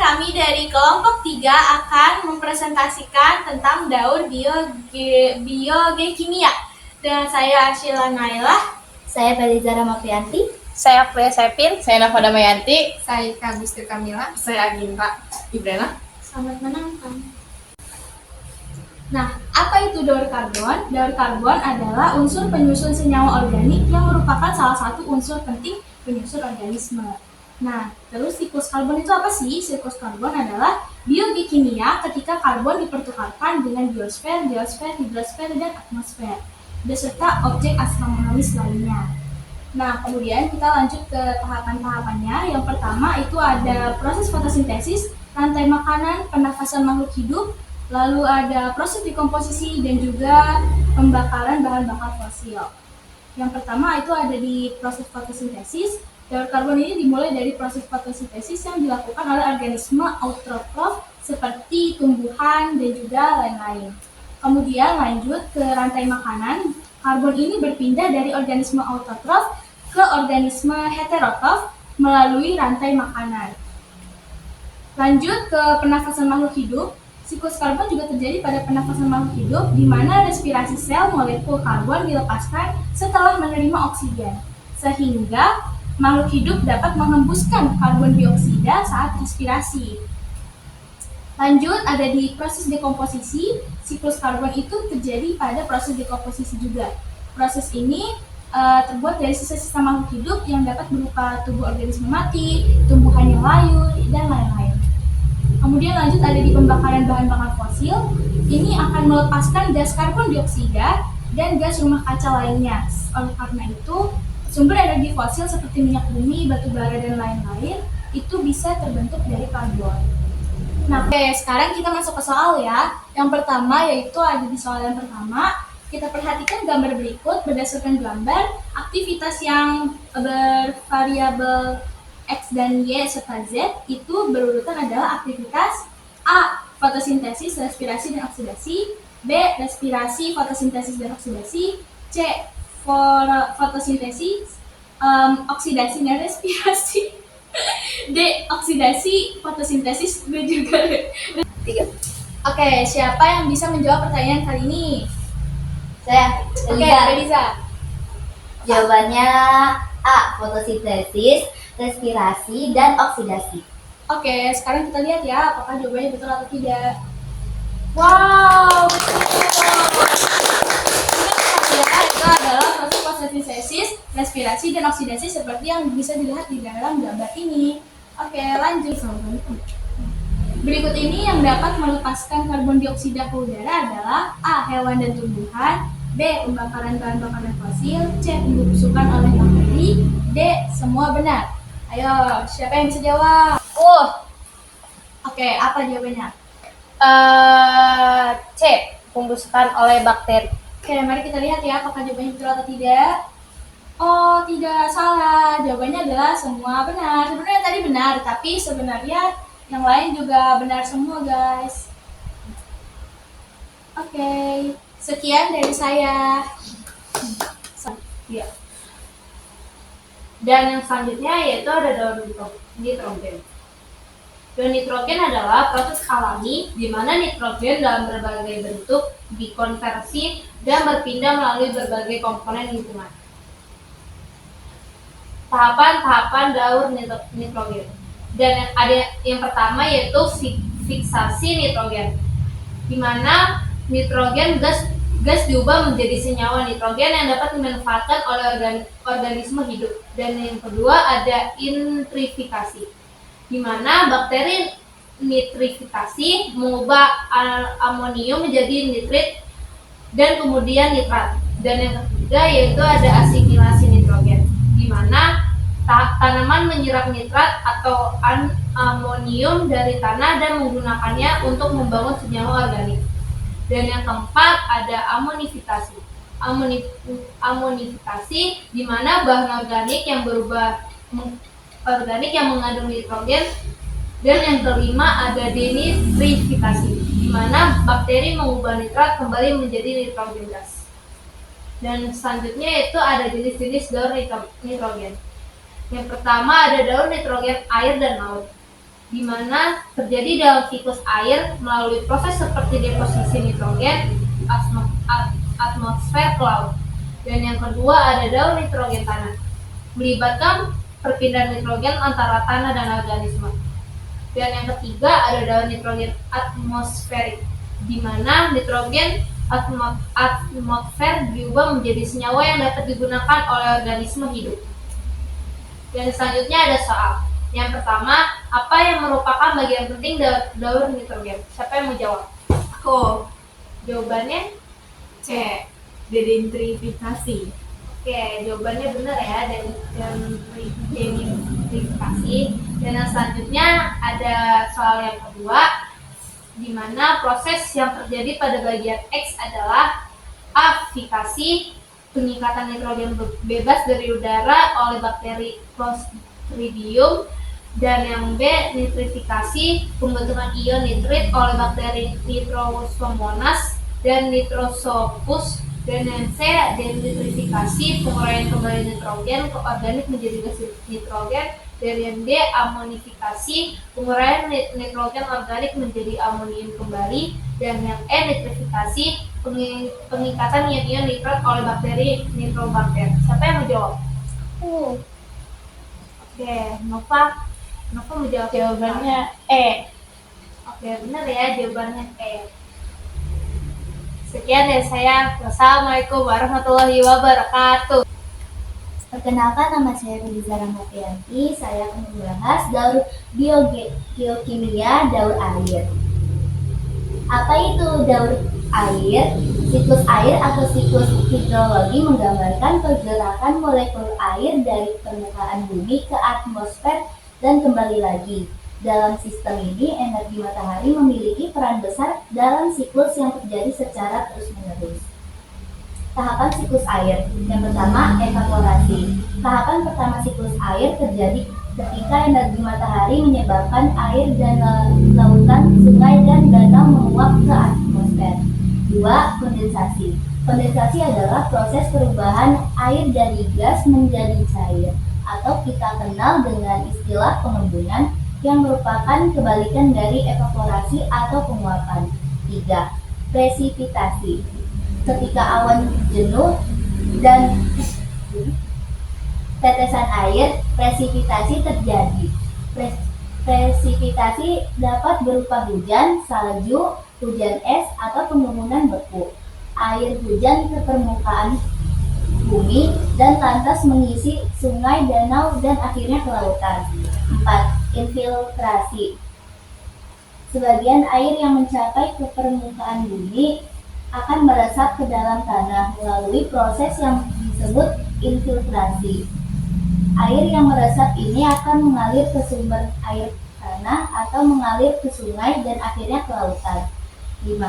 kami dari kelompok 3 akan mempresentasikan tentang daur biogekimia. Dengan saya Ashila Nailah, saya Beliza Ramaprianti, saya Priya Sepin, saya Nafada Mayanti, saya Ika Gusti Kamila, saya Aginta Ibrana. Selamat menonton. Nah, apa itu daur karbon? Daur karbon adalah unsur penyusun senyawa organik yang merupakan salah satu unsur penting penyusun organisme. Nah, terus siklus karbon itu apa sih? Siklus karbon adalah biokimia ketika karbon dipertukarkan dengan biosfer, hidrosfer, dan atmosfer, beserta objek astronomis lainnya. Nah, kemudian kita lanjut ke tahapan-tahapannya. Yang pertama itu ada proses fotosintesis, rantai makanan, pernafasan makhluk hidup, lalu ada proses dekomposisi dan juga pembakaran bahan bakar fosil. Yang pertama itu ada di proses fotosintesis. Daur karbon ini dimulai dari proses fotosintesis yang dilakukan oleh organisme autotrof seperti tumbuhan dan juga lain-lain. Kemudian lanjut ke rantai makanan. Karbon ini berpindah dari organisme autotrof ke organisme heterotrof melalui rantai makanan. Lanjut ke pernafasan makhluk hidup. Siklus karbon juga terjadi pada pernafasan makhluk hidup, di mana respirasi sel molekul karbon dilepaskan setelah menerima oksigen, sehingga makhluk hidup dapat menghembuskan karbon dioksida saat respirasi. Lanjut, ada di proses dekomposisi. Siklus karbon itu terjadi pada proses dekomposisi juga. Proses ini terbuat dari sisa-sisa makhluk hidup yang dapat berupa tubuh organisme mati, tumbuhan yang layu, dan lain-lain. Kemudian lanjut ada di pembakaran bahan bakar fosil. Ini akan melepaskan gas karbon dioksida dan gas rumah kaca lainnya. Oleh karena itu, sumber energi fosil seperti minyak bumi, batu bara, dan lain-lain itu bisa terbentuk dari karbon. Nah, oke, sekarang kita masuk ke soal ya. Yang pertama yaitu ada di soal yang pertama. Kita perhatikan gambar berikut. Berdasarkan gambar, aktivitas yang bervariabel X dan Y serta Z itu berurutan adalah aktivitas A. Fotosintesis, respirasi, dan oksidasi. B. Respirasi, fotosintesis, dan oksidasi. C. Fotosintesis, oksidasi, dan respirasi. D. Oksidasi, fotosintesis, dan juga 3. Oke, siapa yang bisa menjawab pertanyaan kali ini? saya Beliza. Jawabannya A. Fotosintesis, respirasi, dan oksidasi. Oke, sekarang kita lihat ya apakah jawabannya betul atau tidak. Wow, betul. Itu adalah proses fotosintesis, respirasi, dan oksidasi seperti yang bisa dilihat di dalam gambar ini. Oke, lanjut. Berikut ini yang dapat melepaskan karbon dioksida ke udara adalah A. Hewan dan tumbuhan, B. Pembakaran bahan bakaran fosil, C. Pembusukan oleh bakteri, D. Semua benar. Ayo, siapa yang bisa jawab? Oke, apa jawabannya? C. Pembusukan oleh bakteri. Oke, mari kita lihat ya apakah jawabannya betul atau tidak. Oh, tidak, salah. Jawabannya adalah semua benar. Sebenarnya tadi benar, tapi sebenarnya yang lain juga benar semua, guys. Oke, sekian dari saya. Ya. Dan yang selanjutnya yaitu ada daur nitrogen. Daur nitrogen adalah proses alami di mana nitrogen dalam berbagai bentuk dikonversi dan berpindah melalui berbagai komponen lingkungan. Tahapan-tahapan daur nitrogen. Dan ada yang pertama yaitu fiksasi nitrogen, di mana nitrogen gas diubah menjadi senyawa nitrogen yang dapat dimanfaatkan oleh organisme hidup. Dan yang kedua ada nitrifikasi, di mana bakteri nitrifikasi mengubah amonium menjadi nitrit dan kemudian nitrat. Dan yang ketiga yaitu ada asimilasi nitrogen, di mana tanaman menyerap nitrat atau amonium dari tanah dan menggunakannya untuk membangun senyawa organik. Dan yang keempat ada amonifikasi. Amonifikasi di mana bahan organik yang berubah organik yang mengandung nitrogen. Dan yang kelima ada denitrifikasi, di mana bakteri mengubah nitrat kembali menjadi nitrogen gas. Dan selanjutnya itu ada jenis-jenis daur nitrogen. Yang pertama ada daur nitrogen air dan laut, di mana terjadi dalam siklus air melalui proses seperti deposisi nitrogen atmosfer ke laut. Dan yang kedua ada daur nitrogen tanah, melibatkan perpindahan nitrogen antara tanah dan organisme. Dan yang ketiga ada daur nitrogen atmosferik, di mana nitrogen atmosfer diubah menjadi senyawa yang dapat digunakan oleh organisme hidup. Dan selanjutnya ada soal. Yang pertama, apa yang merupakan bagian penting daur nitrogen? Siapa yang mau jawab? Aku. Jawabannya C. Denitrifikasi. oke, jawabannya benar ya, denitrifikasi. Dan yang selanjutnya ada soal yang kedua, di mana proses yang terjadi pada bagian X adalah A. Fikasi, pengikatan nitrogen bebas dari udara oleh bakteri Clostridium. Dan yang B. Nitrifikasi, pembentukan ion nitrit oleh bakteri Nitrosomonas dan Nitrosophus. Dan yang C. Denitrifikasi, penguraian kembali nitrogen ke organik menjadi gas nitrogen. Dan yang D. Amonifikasi, penguraian nitrogen organik menjadi amonium kembali. Dan yang E. Nitrifikasi, pengikatan ion-ion nitrat oleh bakteri Nitrobacter. Siapa yang mau jawab? Oke, Nova mau jawab. Jawabannya E. Oke, benar ya, jawabannya E. Sekian dari saya. Wassalamualaikum warahmatullahi wabarakatuh. Perkenalkan, nama saya Feliza Rahmatianti. Saya akan membahas daur biokimia daur air. Apa itu daur air? Siklus air atau siklus hidrologi menggambarkan pergerakan molekul air dari permukaan bumi ke atmosfer dan kembali lagi. Dalam sistem ini, energi matahari memiliki peran besar dalam siklus yang terjadi secara terus-menerus. Tahapan siklus air. Yang pertama, evaporasi. Tahapan pertama siklus air terjadi ketika energi matahari menyebabkan air dan lautan, sungai, dan danau menguap ke atmosfer. 2. Kondensasi. Kondensasi adalah proses perubahan air dari gas menjadi cair, atau kita kenal dengan istilah pengembunan, yang merupakan kebalikan dari evaporasi atau penguapan. 3. Presipitasi. Ketika awan jenuh dan tetesan air, presipitasi terjadi. Presipitasi dapat berupa hujan, salju, hujan es, atau pengumuman beku. Air hujan ke permukaan bumi dan lantas mengisi sungai, danau, dan akhirnya ke lautan. 4. Infiltrasi. Sebagian air yang mencapai ke permukaan bumi akan meresap ke dalam tanah melalui proses yang disebut infiltrasi. Air yang meresap ini akan mengalir ke sumber air tanah atau mengalir ke sungai dan akhirnya ke lautan. 5.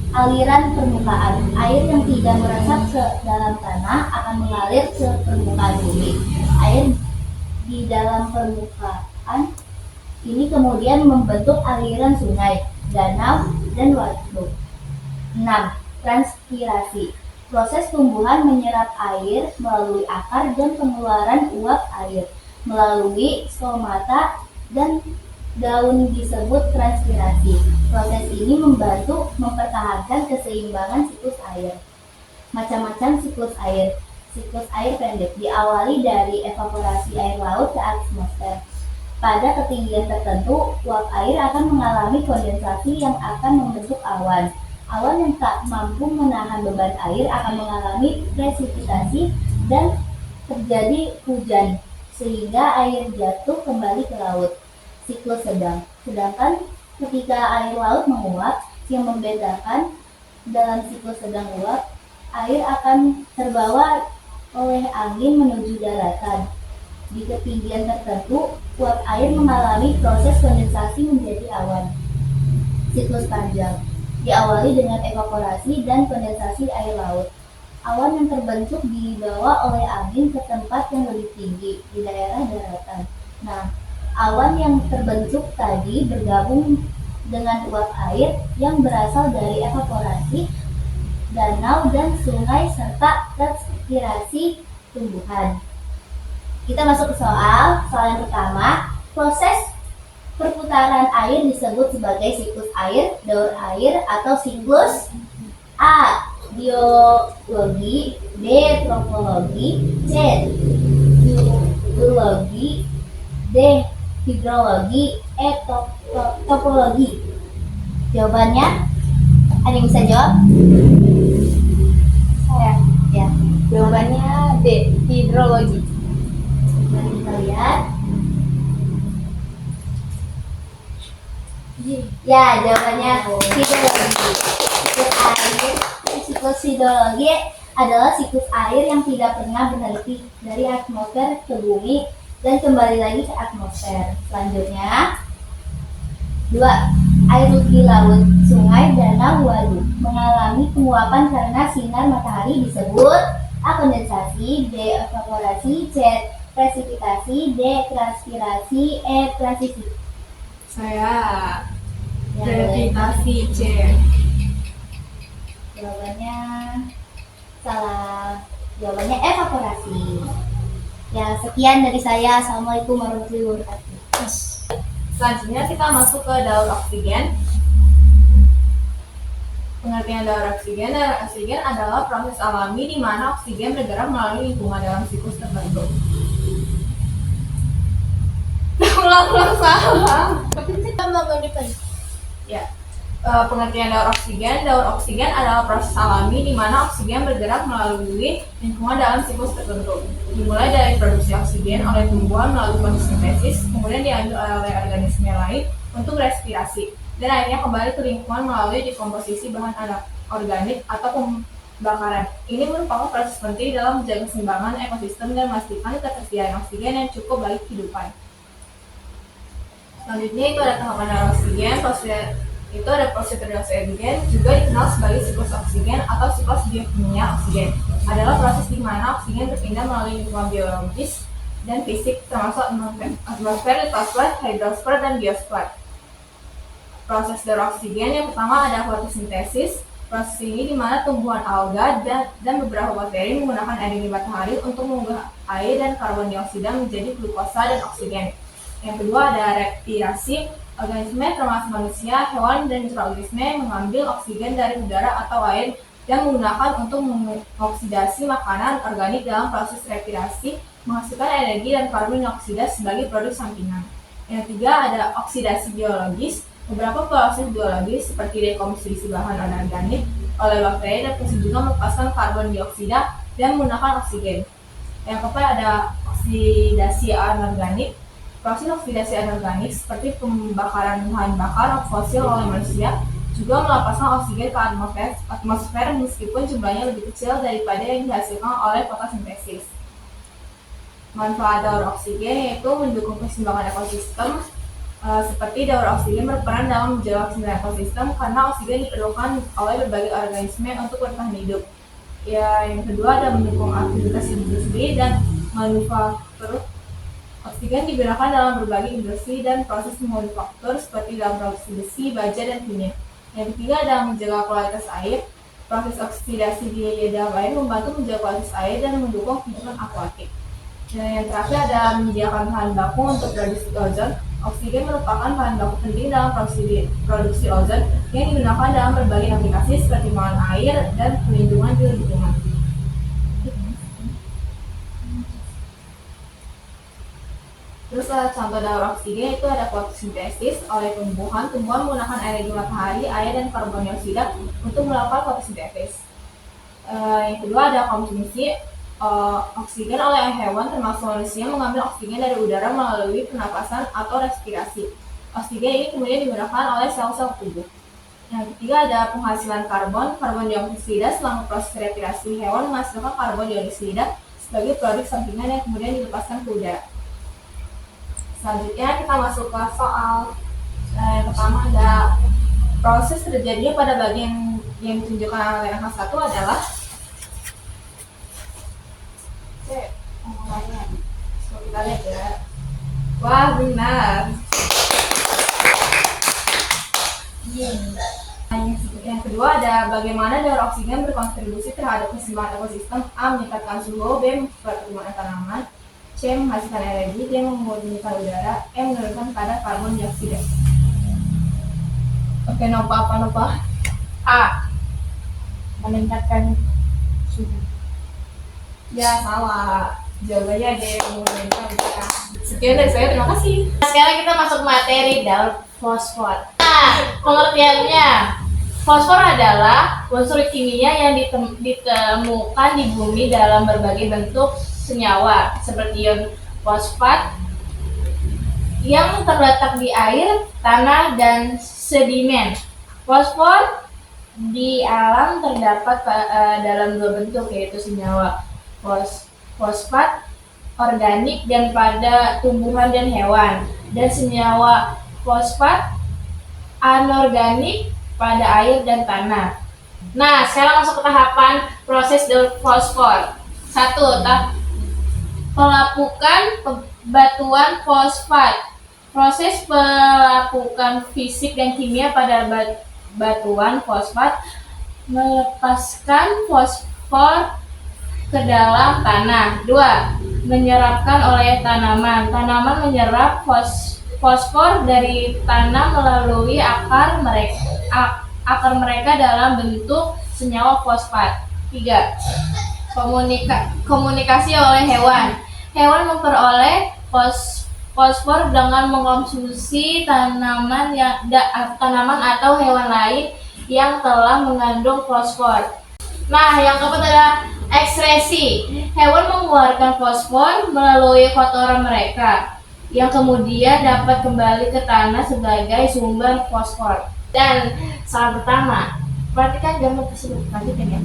Aliran permukaan. Air yang tidak meresap ke dalam tanah akan mengalir ke permukaan bumi. Air di dalam permukaan ini kemudian membentuk aliran sungai, danau, dan waduk. 6. Transpirasi. Proses tumbuhan menyerap air melalui akar dan pengeluaran uap air melalui stomata dan daun disebut transpirasi. Proses ini membantu mempertahankan keseimbangan siklus air. Macam-macam siklus air. Siklus air pendek diawali dari evaporasi air laut ke atmosfer. Pada ketinggian tertentu, uap air akan mengalami kondensasi yang akan membentuk awan. Awan yang tak mampu menahan beban air akan mengalami presipitasi dan terjadi hujan, sehingga air jatuh kembali ke laut. Siklus sedang. Sedangkan ketika air laut menguap, yang membedakan dalam siklus sedang uap, air akan terbawa oleh angin menuju daratan. Di ketinggian tertentu, uap air mengalami proses kondensasi menjadi awan. Siklus panjang diawali dengan evaporasi dan kondensasi air laut. Awan yang terbentuk dibawa oleh angin ke tempat yang lebih tinggi di daerah daratan. Nah, awan yang terbentuk tadi bergabung dengan uap air yang berasal dari evaporasi, danau dan sungai, serta transpirasi tumbuhan. Kita masuk ke soal yang pertama. Proses perputaran air disebut sebagai siklus air, daur air, atau siklus A. Biologi, B. Tropologi, C. Geologi, D. Hidrologi, E. Topologi. Jawabannya, ada yang bisa jawab? Saya. Ya, Jawabannya D. Hidrologi. mari kita lihat. Ya, jawabannya hidrologi. Siklus hidrologi adalah siklus air yang tidak pernah berhenti dari atmosfer ke bumi dan kembali lagi ke atmosfer. Selanjutnya, 2. Air di laut, sungai, danau, waduk mengalami penguapan karena sinar matahari disebut A. Kondensasi, B. Evaporasi, C. Presipitasi, D. Transpirasi, E. transisi. Saya. Ya, boleh. Gravitasi C. Jawabannya salah. Jawabannya evaporasi. Ya, sekian dari saya. Assalamualaikum warahmatullahi wabarakatuh. Selanjutnya kita masuk ke daur oksigen. Pengertian daur oksigen. Daur oksigen adalah proses alami di mana oksigen bergerak melalui lingkungan dalam siklus tertentu. Ulang-ulang salah. Ya. Pengertian daur oksigen. Daur oksigen adalah proses alami di mana oksigen bergerak melalui lingkungan dalam siklus tertentu. Dimulai dari produksi oksigen oleh tumbuhan melalui fotosintesis, kemudian diambil oleh organisme lain untuk respirasi, dan akhirnya kembali ke lingkungan melalui dekomposisi bahan organik atau pembakaran. Ini merupakan proses penting dalam menjaga keseimbangan ekosistem dan memastikan ketersediaan oksigen yang cukup bagi kehidupan. Selanjutnya itu ada tahapan daur oksigen. Itu ada proses reduksi oksigen, juga dikenal sebagai siklus oksigen atau siklus biokimia oksigen. Adalah proses di mana oksigen berpindah melalui lingkungan biologis dan fisik termasuk atmosfer, litosfer, hidrosfer, dan biosfer. Proses daur oksigen yang pertama ada fotosintesis. Proses ini di mana tumbuhan alga dan beberapa bakteri menggunakan energi matahari untuk mengubah air dan karbon dioksida menjadi glukosa dan oksigen. Yang kedua ada respirasi. Organisme termasuk manusia, hewan, dan mikroorganisme mengambil oksigen dari udara atau air dan menggunakan untuk mengoksidasi makanan organik dalam proses respirasi, menghasilkan energi dan karbon dioksida sebagai produk sampingan. Yang ketiga ada oksidasi biologis. Beberapa proses biologis seperti dekomposisi bahan anorganik oleh bakteri dan fungsi juga melepaskan karbon dioksida dan menggunakan oksigen. Yang keempat ada oksidasi anorganik. Proses oksidasi anorganik seperti pembakaran bahan bakar fosil oleh manusia juga melepaskan oksigen ke atmosfer meskipun jumlahnya lebih kecil daripada yang dihasilkan oleh fotosintesis. Manfaat daur oksigen yaitu mendukung keseimbangan ekosistem. Seperti daur oksigen berperan dalam menjaga keseimbangan ekosistem karena oksigen diperlukan oleh berbagai organisme untuk bertahan hidup. Ya, yang kedua ada mendukung aktivitas industri dan manufaktur. Oksigen digunakan dalam berbagai industri dan proses manufaktur seperti dalam produksi besi, baja, dan kimia. Yang ketiga adalah menjaga kualitas air. Proses oksidasi di dalam air membantu menjaga kualitas air dan mendukung kehidupan akuatik. Dan yang terakhir adalah menyediakan bahan baku untuk produksi ozon. Oksigen merupakan bahan baku penting dalam produksi ozon yang digunakan dalam berbagai aplikasi seperti pengelolaan air dan perlindungan di lingkungan. Terus contoh daur oksigen itu ada fotosintesis oleh tumbuhan. Tumbuhan menggunakan energi matahari, air, dan karbon dioksida untuk melakukan fotosintesis. Yang kedua ada konsumsi oksigen oleh hewan termasuk manusia mengambil oksigen dari udara melalui pernapasan atau respirasi. Oksigen ini kemudian digunakan oleh sel-sel tubuh. Yang ketiga ada penghasilan karbon dioksida selama proses respirasi. Hewan menghasilkan karbon dioksida sebagai produk sampingan yang kemudian dilepaskan ke udara. Selanjutnya kita masuk ke soal yang pertama ada proses terjadinya pada bagian yang ditunjukkan oleh angka 1 adalah kita lihat ya. Wah, benar. Yang kedua ada bagaimana daur oksigen berkontribusi terhadap keseimbangan ekosistem. A. Meningkatkan suhu. B. Mempercepat pertumbuhan tanaman. C. C. Menghasilkan energi. D. Memurnikan udara. E. Menurunkan kadar karbon dioksida. Oke, nopa. A. Meningkatkan suhu. Ya, salah. Jawabannya D. Menurunkan udara. Sekian dari saya, terima kasih. Sekarang kita masuk materi daur fosfor. Nah, pengertiannya, fosfor adalah unsur kimia yang ditemukan di bumi dalam berbagai bentuk senyawa seperti ion fosfat yang terletak di air, tanah, dan sedimen. Fosfor di alam terdapat dalam dua bentuk, yaitu senyawa fosfat organik dan pada tumbuhan dan hewan, dan senyawa fosfat anorganik pada air dan tanah. Nah, sekarang masuk ke tahapan proses daur fosfor. 1. Pelapukan batuan fosfat. Proses pelapukan fisik dan kimia pada batuan fosfat melepaskan fosfor ke dalam tanah. 2. Menyerapkan oleh tanaman. Tanaman menyerap fosfor dari tanah melalui akar mereka dalam bentuk senyawa fosfat. 3. Komunikasi oleh hewan. Hewan memperoleh fosfor dengan mengkonsumsi tanaman atau hewan lain yang telah mengandung fosfor. Nah, yang keempat adalah ekskresi. Hewan mengeluarkan fosfor melalui kotoran mereka, yang kemudian dapat kembali ke tanah sebagai sumber fosfor. Dan salah pertama, perhatikan gambar tersebut, perhatikan ya.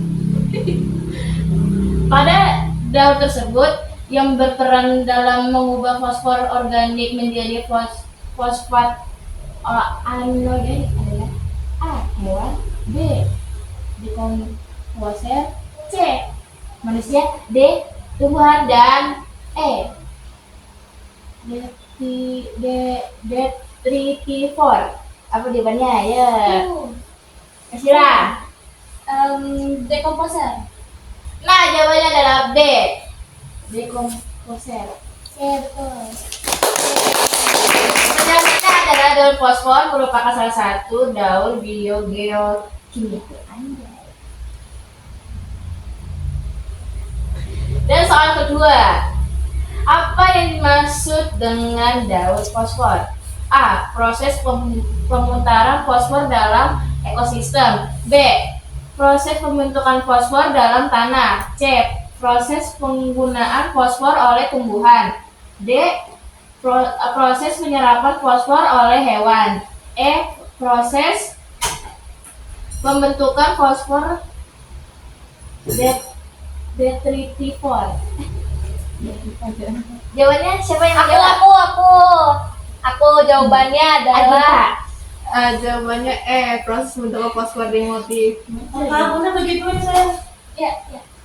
Pada daur tersebut yang berperan dalam mengubah fosfor organik menjadi fosfat anorganik adalah A. Hewan. B. Dekomposer. C. Manusia. D. Tumbuhan. Dan E. Detritivore. Apa jawabannya? Ya. Kasihlah. Dekomposer. Nah, jawabannya adalah B. Dekomposer. Betul. Selanjutnya adalah daur fosfor merupakan salah satu daur biogeokimia. Dan soal kedua, apa yang dimaksud dengan daur fosfor? A. Proses pemutaran fosfor dalam ekosistem. B. Proses pembentukan fosfor dalam tanah. C. Proses penggunaan fosfor oleh tumbuhan. D. Proses penyerapan fosfor oleh hewan. E. Proses pembentukan fosfor detritivore. Jawabannya siapa yang menjawab? Aku jawabannya adalah Jawabannya E. Proses membentuk fosfor dimotif. Ya.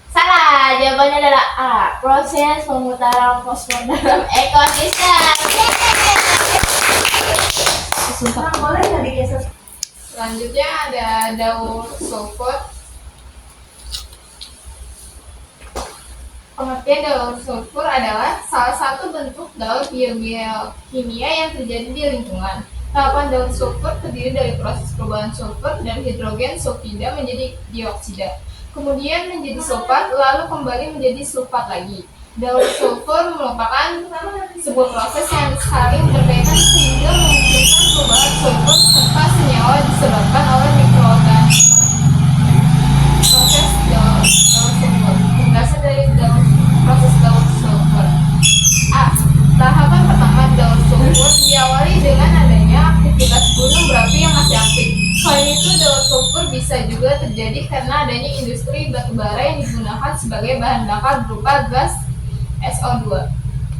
Salah, jawabannya adalah A. Proses pemutaran fosfor dalam ekosistem. boleh nggak digeser? Selanjutnya ada daur sulfur. Pengertian daur sulfur adalah salah satu bentuk daur biogeokimia yang terjadi di lingkungan. Tahapan daur sulfur terdiri dari proses perubahan sulfur dari hidrogen sulfida menjadi dioksida, kemudian menjadi sulfat, lalu kembali menjadi sulfat lagi. Daur sulfur merupakan sebuah proses yang saling berkaitan sehingga memungkinkan perubahan sulfur serta senyawa disebabkan oleh mikroorganisme. Proses daur sulfur berasal dari proses daur sulfur. A. Tahapan pertama daur sulfur diawali dengan adanya aktivitas gunung berapi yang masih aktif. Selain itu, daur sulfur bisa juga terjadi karena adanya industri batubara yang digunakan sebagai bahan bakar berupa gas SO2.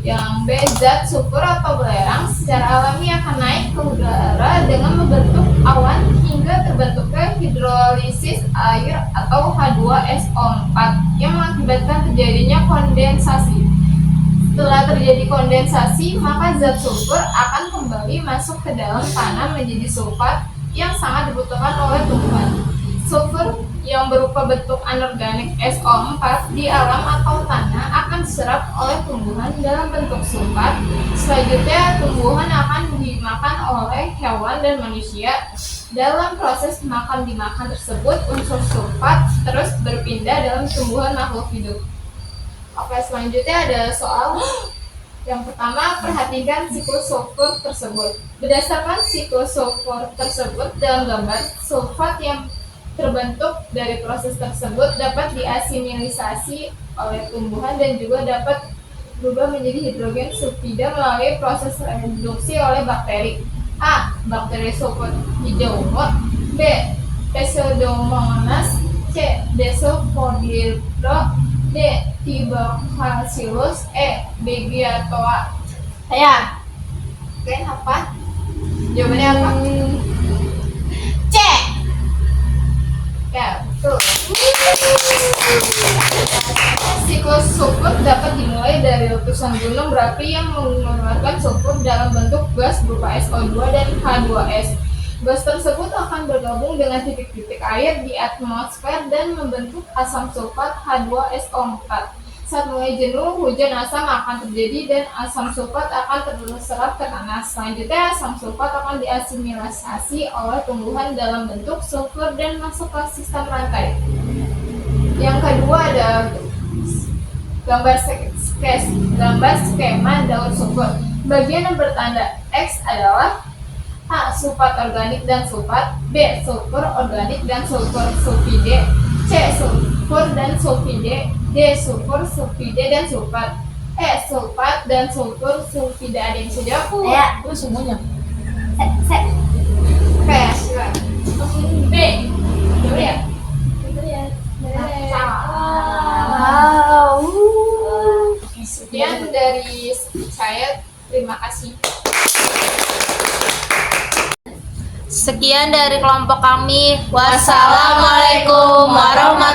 Yang B. Zat sulfur atau belerang secara alami akan naik ke udara dengan membentuk awan hingga terbentuknya hidrolisis air atau H2SO4 yang mengakibatkan terjadinya kondensasi. Setelah terjadi kondensasi, maka zat sulfur akan kembali masuk ke dalam tanah menjadi sulfat yang sangat dibutuhkan oleh tumbuhan. Sulfur yang berupa bentuk anorganik SO4 di alam atau tanah akan diserap oleh tumbuhan dalam bentuk sulfat. Selanjutnya, tumbuhan akan dimakan oleh hewan dan manusia. Dalam proses makan-dimakan tersebut, unsur sulfat terus berpindah dalam tumbuhan makhluk hidup. Oke, selanjutnya ada soal yang pertama, perhatikan siklus sulfur tersebut. Berdasarkan siklus sulfur tersebut dalam gambar, sulfat yang terbentuk dari proses tersebut dapat diasimilisasi oleh tumbuhan dan juga dapat berubah menjadi hidrogen sulfida melalui proses reduksi oleh bakteri. A. Bakteri sulfur hijau umur. B. Pseudomonas. C. Desulfodildo. D. Tibacillus. E. Begiatoa. Saya. Oke, apa? Jawabannya apa? C. Ya, betul. Siklus sulfur dapat dimulai dari letusan gunung berapi yang mengeluarkan sulfur dalam bentuk gas berupa SO2 dan H2S. Gas tersebut akan bergabung dengan titik-titik air di atmosfer dan membentuk asam sulfat H2SO4. Saat mulai jenuh, hujan asam akan terjadi dan asam sulfat akan terserap ke tanah. Selanjutnya, asam sulfat akan diasimilisasi oleh tumbuhan dalam bentuk sulfur dan masuk ke sistem rantai. Yang kedua ada gambar skema daun sulfur. Bagian yang bertanda X adalah A. Sulfat organik dan sulfat. B. Sulfur organik dan sulfur sulfide. C. Sulfur dan sulfide. D. Sulfur sulfide dan sulfat. E. Sulfat dan sulfur sulfide. Ada yang bisa jawab? Saya. Itu semuanya. Oke, silakan. B. Coba ya. Wow. Sekian dari saya. Terima kasih. Sekian dari kelompok kami. Wassalamualaikum warahmatullahi